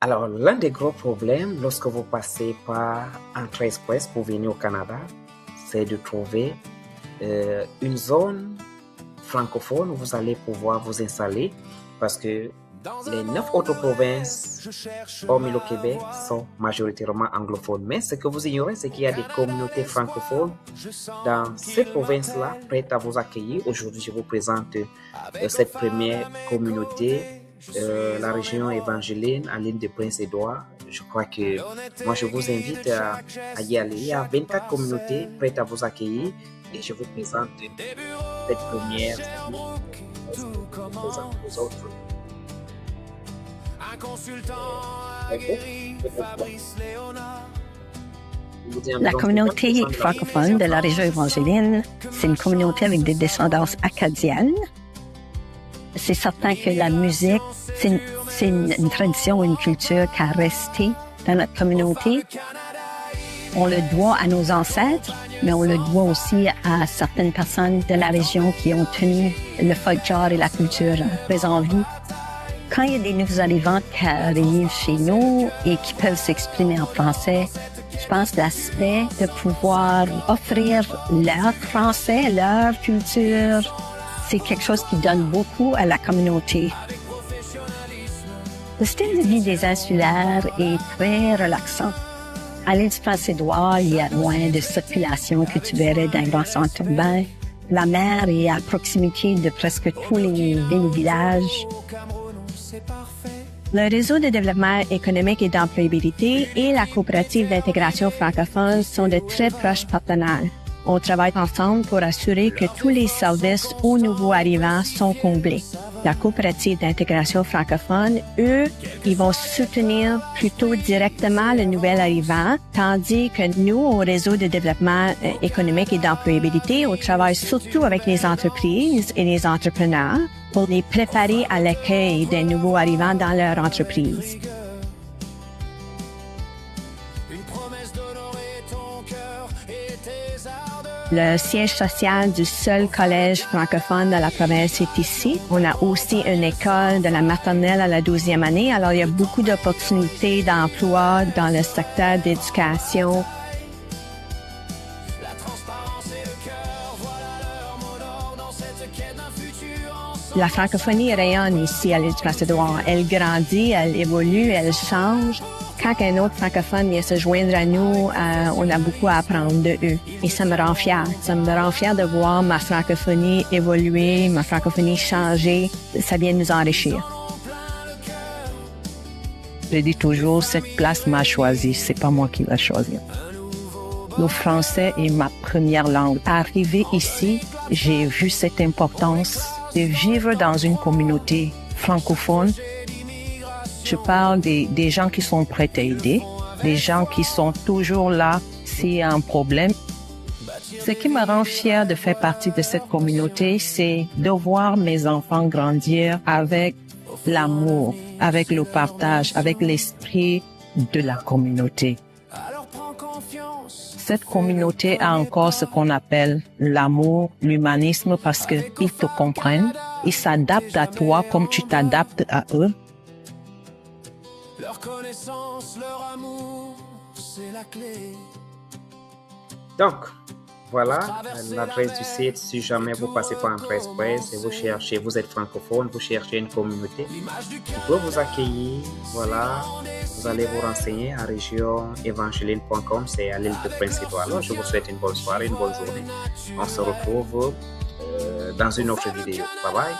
Alors, l'un des gros problèmes lorsque vous passez par Entrée Express pour venir au Canada, c'est de trouver une zone francophone où vous allez pouvoir vous installer parce que les 9 autres provinces, hormis le Québec, sont majoritairement anglophones. Mais ce que vous ignorez, c'est qu'il y a des communautés francophones dans ces provinces-là prêtes à vous accueillir. Aujourd'hui, je vous présente cette première communauté, la région évangéline à l'île de Prince-Édouard. Je crois que moi, je vous invite à y aller. Il y a 24 communautés prêtes à vous accueillir et je vous présente cette première. Les autres. La communauté francophone de la région évangéline, c'est une communauté avec des descendances acadiennes. C'est certain que la musique, c'est une tradition, une culture qui a resté dans notre communauté. On le doit à nos ancêtres, mais on le doit aussi à certaines personnes de la région qui ont tenu le folklore et la culture présent en vie. Quand il y a des nouveaux arrivants qui arrivent chez nous et qui peuvent s'exprimer en français, je pense que l'aspect de pouvoir offrir leur français, leur culture, c'est quelque chose qui donne beaucoup à la communauté. Le style de vie des insulaires est très relaxant. À l'île du Prince-Édouard, il y a moins de circulation que tu verrais dans un grand centre urbain. La mer est à proximité de presque tous les villages. Le réseau de développement économique et d'employabilité et la coopérative d'intégration francophone sont de très proches partenaires. On travaille ensemble pour assurer que tous les services aux nouveaux arrivants sont comblés. La coopérative d'intégration francophone, eux, ils vont soutenir plutôt directement le nouvel arrivant, tandis que nous, au réseau de développement économique et d'employabilité, on travaille surtout avec les entreprises et les entrepreneurs pour les préparer à l'accueil des nouveaux arrivants dans leur entreprise. Le siège social du seul collège francophone de la province est ici. On a aussi une école de la maternelle à la 12e année. Alors, il y a beaucoup d'opportunités d'emploi dans le secteur d'éducation. La francophonie rayonne ici à l'île du Prince-Édouard. Elle grandit, elle évolue, elle change. Quand un autre francophone vient se joindre à nous, on a beaucoup à apprendre de eux. Et ça me rend fière. Ça me rend fière de voir ma francophonie évoluer, ma francophonie changer. Ça vient nous enrichir. Je dis toujours, cette place m'a choisi, c'est pas moi qui l'ai choisi. Le français est ma première langue. Arrivé ici, j'ai vu cette importance de vivre dans une communauté francophone. Je parle des gens qui sont prêts à aider, des gens qui sont toujours là s'il y a un problème. Ce qui me rend fière de faire partie de cette communauté, c'est de voir mes enfants grandir avec l'amour, avec le partage, avec l'esprit de la communauté. Cette communauté a encore ce qu'on appelle l'amour, l'humanisme, parce qu'ils te comprennent, ils s'adaptent à toi comme tu t'adaptes à eux. Leur connaissance, leur amour, c'est la clé. Donc, voilà l'adresse du site. Si jamais vous passez par Entrée Express et vous cherchez, vous êtes francophone, vous cherchez une communauté qui peut vous accueillir, voilà, vous allez vous renseigner à région-évangéline.com, c'est à l'île de Prince-Édouard. Alors, je vous souhaite une bonne soirée, une bonne journée. On se retrouve dans une autre vidéo. Bye bye.